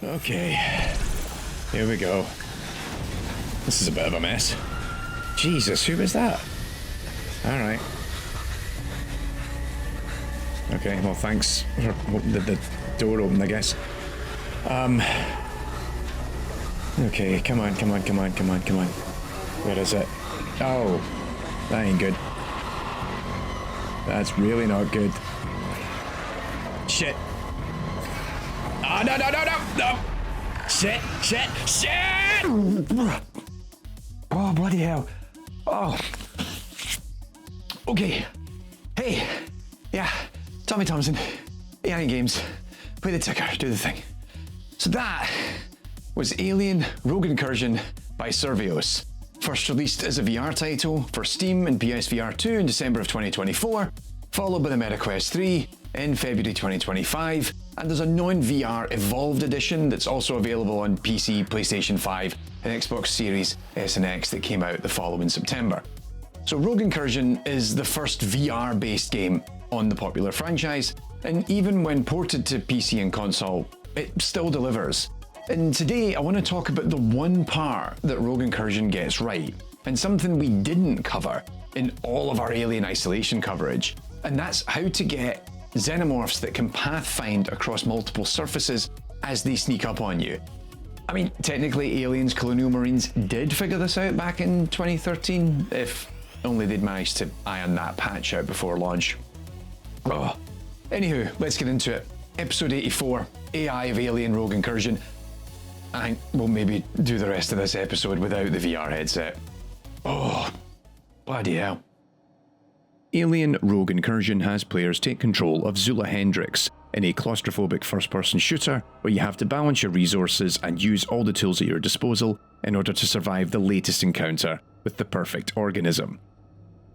Okay, here we go. This is a bit of a mess. Jesus, who was that? Alright. Okay, well thanks for the door open, I guess. Okay, come on. Where is it? Oh, that ain't good. That's really not good. Shit. Oh, no. Shit. Oh, bloody hell. Oh. Okay. Hey. Yeah. Tommy Thompson. AI Games. Play the ticker. Do the thing. So that was Alien Rogue Incursion by Survios. First released as a VR title for Steam and PSVR 2 in December of 2024, followed by the MetaQuest 3 in February 2025, and there's a non-VR Evolved edition that's also available on PC, PlayStation 5, and Xbox Series S and X that came out the following September. So Rogue Incursion is the first VR-based game on the popular franchise, and even when ported to PC and console, it still delivers. And today I want to talk about the one part that Rogue Incursion gets right, and something we didn't cover in all of our Alien Isolation coverage, and that's how to get xenomorphs that can pathfind across multiple surfaces as they sneak up on you. I mean, technically Aliens Colonial Marines did figure this out back in 2013, if only they'd managed to iron that patch out before launch. Oh. Anywho, let's get into it. Episode 84, AI of Alien Rogue Incursion. I think we'll maybe do the rest of this episode without the VR headset. Oh, bloody hell. Alien Rogue Incursion has players take control of Zula Hendrix in a claustrophobic first-person shooter where you have to balance your resources and use all the tools at your disposal in order to survive the latest encounter with the perfect organism.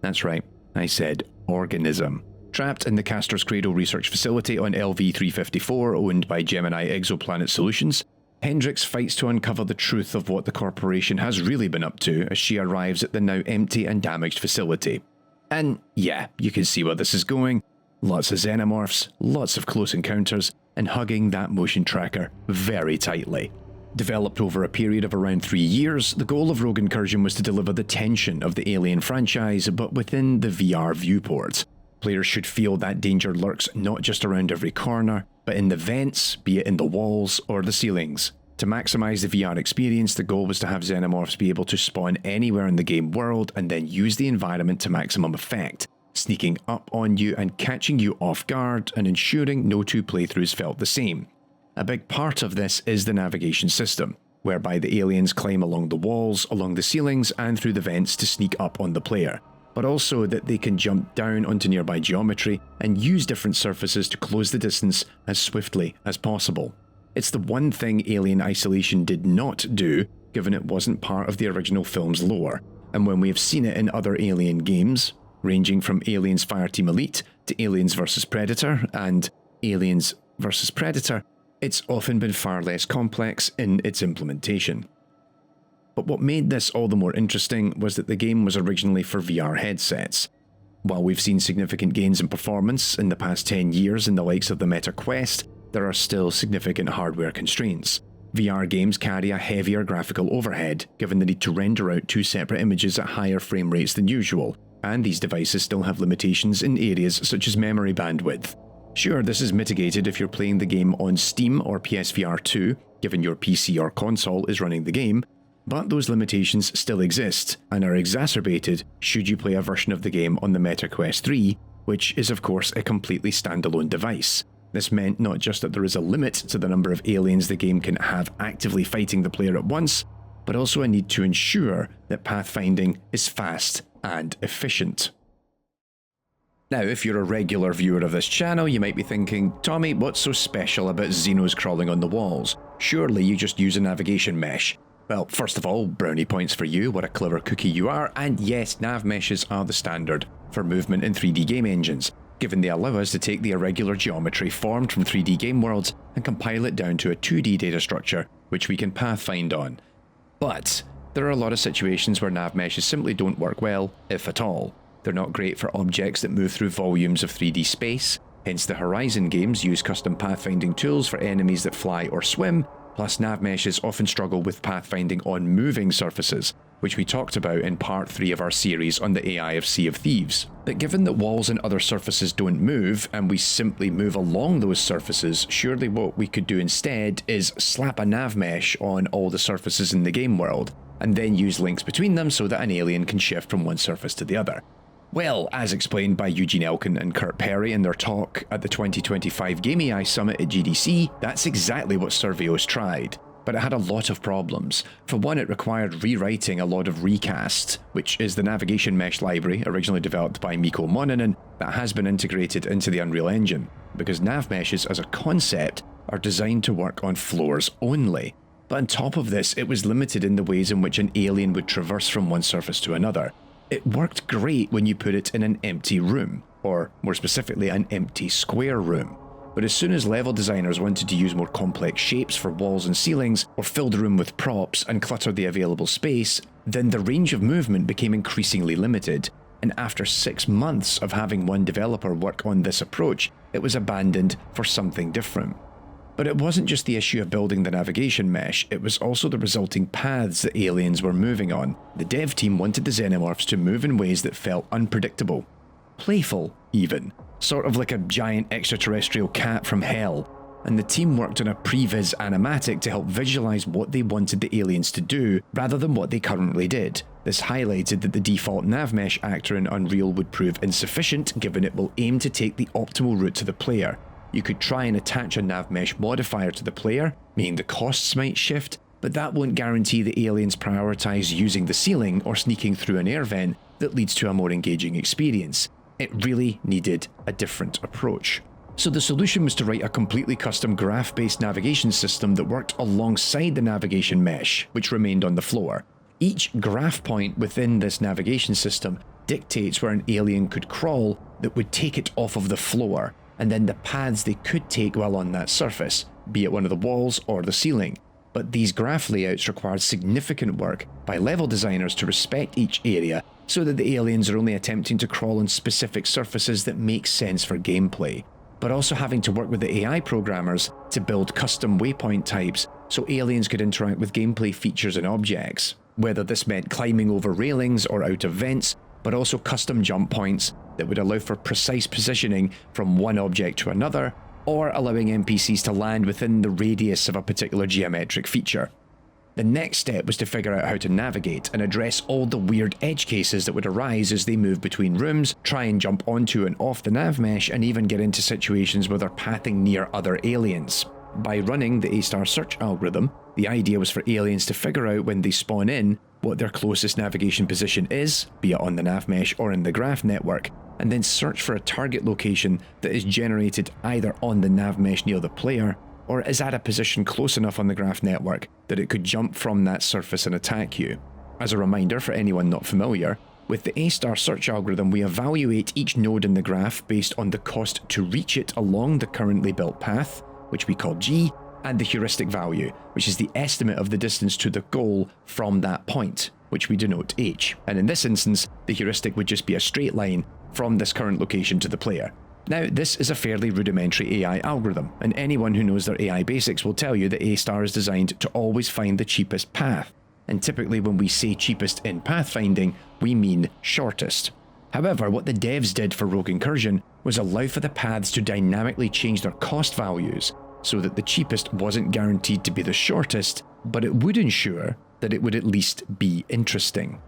That's right, I said organism. Trapped in the Castor's Cradle research facility on LV-354 owned by Gemini Exoplanet Solutions, Hendrix fights to uncover the truth of what the corporation has really been up to as she arrives at the now empty and damaged facility. And yeah, you can see where this is going. Lots of xenomorphs, lots of close encounters, and hugging that motion tracker very tightly. Developed over a period of around 3 years, the goal of Rogue Incursion was to deliver the tension of the Alien franchise, but within the VR viewport. Players should feel that danger lurks not just around every corner, but in the vents, be it in the walls or the ceilings. To maximize the VR experience, the goal was to have xenomorphs be able to spawn anywhere in the game world and then use the environment to maximum effect, sneaking up on you and catching you off guard and ensuring no two playthroughs felt the same. A big part of this is the navigation system, whereby the aliens climb along the walls, along the ceilings and through the vents to sneak up on the player, but also that they can jump down onto nearby geometry and use different surfaces to close the distance as swiftly as possible. It's the one thing Alien Isolation did not do, given it wasn't part of the original film's lore, and when we have seen it in other Alien games, ranging from Aliens Fireteam Elite to Aliens vs Predator and Aliens vs Predator, it's often been far less complex in its implementation. But what made this all the more interesting was that the game was originally for VR headsets. While we've seen significant gains in performance in the past 10 years in the likes of the MetaQuest, there are still significant hardware constraints. VR games carry a heavier graphical overhead, given the need to render out 2 separate images at higher frame rates than usual, and these devices still have limitations in areas such as memory bandwidth. Sure, this is mitigated if you're playing the game on Steam or PSVR 2, given your PC or console is running the game, but those limitations still exist, and are exacerbated should you play a version of the game on the MetaQuest 3, which is of course a completely standalone device. This meant not just that there is a limit to the number of aliens the game can have actively fighting the player at once, but also a need to ensure that pathfinding is fast and efficient. Now, if you're a regular viewer of this channel, you might be thinking, Tommy, what's so special about Xenos crawling on the walls? Surely you just use a navigation mesh. Well, first of all, brownie points for you, what a clever cookie you are, and yes, nav meshes are the standard for movement in 3D game engines, given they allow us to take the irregular geometry formed from 3D game worlds and compile it down to a 2D data structure, which we can pathfind on. But there are a lot of situations where nav meshes simply don't work well, if at all. They're not great for objects that move through volumes of 3D space, hence the Horizon games use custom pathfinding tools for enemies that fly or swim, Plus, nav meshes often struggle with pathfinding on moving surfaces, which we talked about in part 3 of our series on the AI of Sea of Thieves. But given that walls and other surfaces don't move, and we simply move along those surfaces, surely what we could do instead is slap a nav mesh on all the surfaces in the game world, and then use links between them so that an alien can shift from one surface to the other. Well, as explained by Eugene Elkin and Curt in their talk at the 2025 Game AI Summit at GDC, that's exactly what Survios tried. But it had a lot of problems. For one, it required rewriting a lot of Recast, which is the navigation mesh library originally developed by Mikko Mononen that has been integrated into the Unreal Engine, because nav meshes as a concept are designed to work on floors only. But on top of this, it was limited in the ways in which an alien would traverse from one surface to another. It worked great when you put it in an empty room, or more specifically an empty square room. But as soon as level designers wanted to use more complex shapes for walls and ceilings, or fill the room with props and clutter the available space, then the range of movement became increasingly limited, and after 6 months of having one developer work on this approach, it was abandoned for something different. But it wasn't just the issue of building the navigation mesh, it was also the resulting paths that aliens were moving on. The dev team wanted the xenomorphs to move in ways that felt unpredictable. Playful, even. Sort of like a giant extraterrestrial cat from hell. And the team worked on a previs animatic to help visualize what they wanted the aliens to do, rather than what they currently did. This highlighted that the default navmesh actor in Unreal would prove insufficient, given it will aim to take the optimal route to the player. You could try and attach a navmesh modifier to the player, meaning the costs might shift, but that won't guarantee the aliens prioritize using the ceiling or sneaking through an air vent that leads to a more engaging experience. It really needed a different approach. So the solution was to write a completely custom graph-based navigation system that worked alongside the navigation mesh, which remained on the floor. Each graph point within this navigation system dictates where an alien could crawl that would take it off of the floor, and then the paths they could take while on that surface, be it one of the walls or the ceiling. But these graph layouts required significant work by level designers to respect each area so that the aliens are only attempting to crawl on specific surfaces that make sense for gameplay, but also having to work with the AI programmers to build custom waypoint types so aliens could interact with gameplay features and objects, whether this meant climbing over railings or out of vents, but also custom jump points that would allow for precise positioning from one object to another, or allowing NPCs to land within the radius of a particular geometric feature. The next step was to figure out how to navigate and address all the weird edge cases that would arise as they move between rooms, try and jump onto and off the nav mesh, and even get into situations where they're pathing near other aliens. By running the A-star search algorithm, the idea was for aliens to figure out when they spawn in what their closest navigation position is, be it on the nav mesh or in the graph network, and then search for a target location that is generated either on the nav mesh near the player, or is at a position close enough on the graph network that it could jump from that surface and attack you. As a reminder for anyone not familiar, with the A-star search algorithm we evaluate each node in the graph based on the cost to reach it along the currently built path, which we call G, and the heuristic value, which is the estimate of the distance to the goal from that point, which we denote H. And in this instance, the heuristic would just be a straight line from this current location to the player. Now, this is a fairly rudimentary AI algorithm, and anyone who knows their AI basics will tell you that A-star is designed to always find the cheapest path. And typically when we say cheapest in pathfinding, we mean shortest. However, what the devs did for Rogue Incursion was allow for the paths to dynamically change their cost values, so that the cheapest wasn't guaranteed to be the shortest, but it would ensure that it would at least be interesting.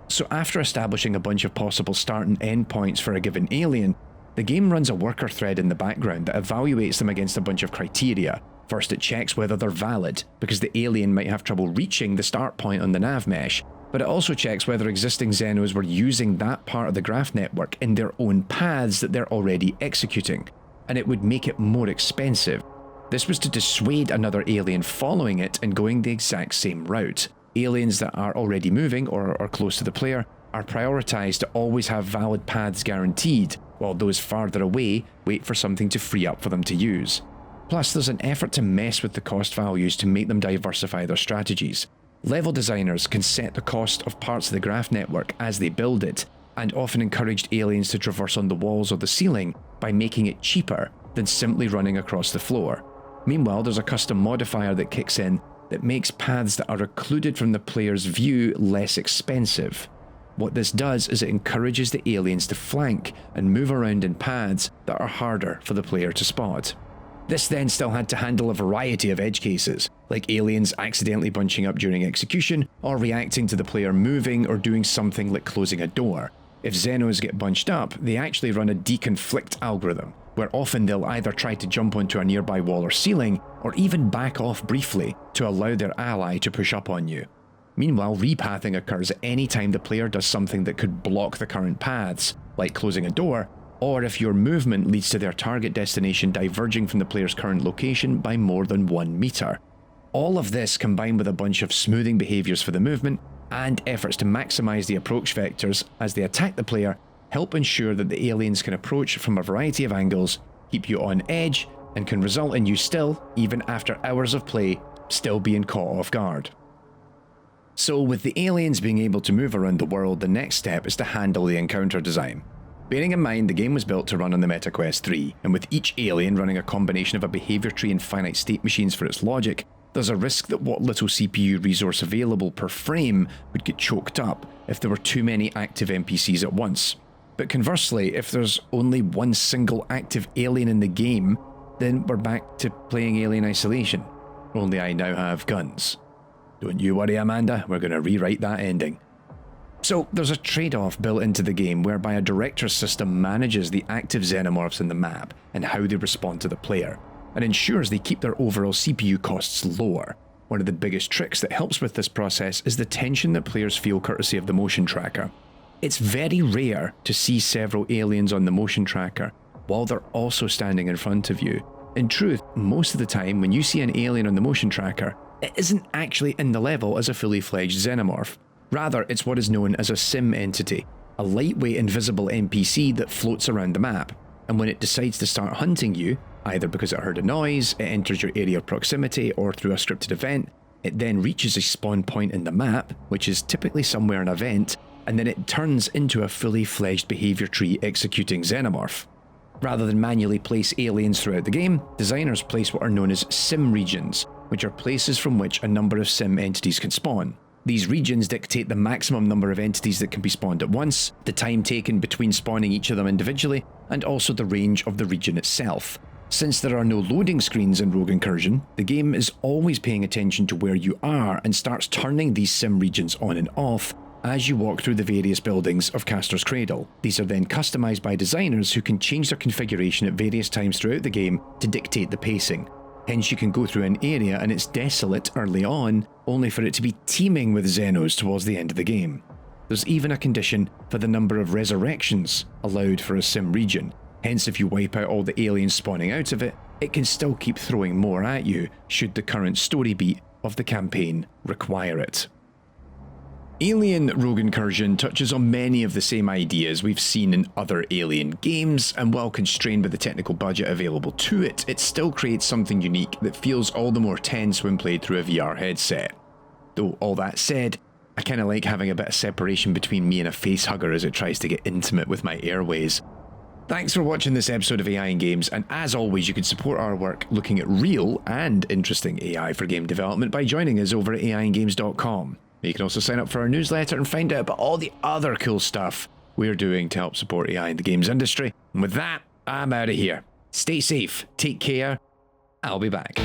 So after establishing a bunch of possible start and end points for a given alien, the game runs a worker thread in the background that evaluates them against a bunch of criteria. First, it checks whether they're valid, because the alien might have trouble reaching the start point on the nav mesh, but it also checks whether existing Xenos were using that part of the graph network in their own paths that they're already executing, and it would make it more expensive. This was to dissuade another alien following it and going the exact same route. Aliens that are already moving or are close to the player are prioritized to always have valid paths guaranteed, while those farther away wait for something to free up for them to use. Plus, there's an effort to mess with the cost values to make them diversify their strategies. Level designers can set the cost of parts of the graph network as they build it, and often encouraged aliens to traverse on the walls or the ceiling by making it cheaper than simply running across the floor. Meanwhile, there's a custom modifier that kicks in that makes paths that are occluded from the player's view less expensive. What this does is it encourages the aliens to flank and move around in paths that are harder for the player to spot. This then still had to handle a variety of edge cases, like aliens accidentally bunching up during execution, or reacting to the player moving or doing something like closing a door. If Xenos get bunched up, they actually run a deconflict algorithm, where often they'll either try to jump onto a nearby wall or ceiling, or even back off briefly to allow their ally to push up on you. Meanwhile, repathing occurs at any time the player does something that could block the current paths, like closing a door, or if your movement leads to their target destination diverging from the player's current location by more than 1 meter. All of this combined with a bunch of smoothing behaviours for the movement and efforts to maximise the approach vectors as they attack the player help ensure that the aliens can approach from a variety of angles, keep you on edge, and can result in you still, even after hours of play, still being caught off guard. So with the aliens being able to move around the world, the next step is to handle the encounter design. Bearing in mind the game was built to run on the MetaQuest 3, and with each alien running a combination of a behaviour tree and finite state machines for its logic, there's a risk that what little CPU resource available per frame would get choked up if there were too many active NPCs at once. But conversely, if there's only one single active alien in the game, then we're back to playing Alien Isolation. Only I now have guns. Don't you worry, Amanda, we're going to rewrite that ending. So there's a trade-off built into the game whereby a director's system manages the active xenomorphs in the map and how they respond to the player, and ensures they keep their overall CPU costs lower. One of the biggest tricks that helps with this process is the tension that players feel courtesy of the motion tracker. It's very rare to see several aliens on the motion tracker while they're also standing in front of you. In truth, most of the time when you see an alien on the motion tracker, it isn't actually in the level as a fully fledged xenomorph. Rather, it's what is known as a sim entity, a lightweight invisible NPC that floats around the map, and when it decides to start hunting you, either because it heard a noise, it enters your area of proximity, or through a scripted event, it then reaches a spawn point in the map, which is typically somewhere in a vent, and then it turns into a fully fledged behaviour tree executing xenomorph. Rather than manually place aliens throughout the game, designers place what are known as sim regions, which are places from which a number of sim entities can spawn. These regions dictate the maximum number of entities that can be spawned at once, the time taken between spawning each of them individually, and also the range of the region itself. Since there are no loading screens in Rogue Incursion, the game is always paying attention to where you are and starts turning these sim regions on and off as you walk through the various buildings of Castor's Cradle. These are then customized by designers who can change their configuration at various times throughout the game to dictate the pacing. Hence you can go through an area and it's desolate early on, only for it to be teeming with Xenos towards the end of the game. There's even a condition for the number of resurrections allowed for a sim region. Hence if you wipe out all the aliens spawning out of it, it can still keep throwing more at you should the current story beat of the campaign require it. Alien Rogue Incursion touches on many of the same ideas we've seen in other Alien games, and while constrained by the technical budget available to it, it still creates something unique that feels all the more tense when played through a VR headset. Though all that said, I kinda like having a bit of separation between me and a facehugger as it tries to get intimate with my airways. Thanks for watching this episode of AI in Games, and as always you can support our work looking at real and interesting AI for game development by joining us over at AIingames.com. You can also sign up for our newsletter and find out about all the other cool stuff we're doing to help support AI in the games industry. And with that, I'm out of here. Stay safe, take care, I'll be back.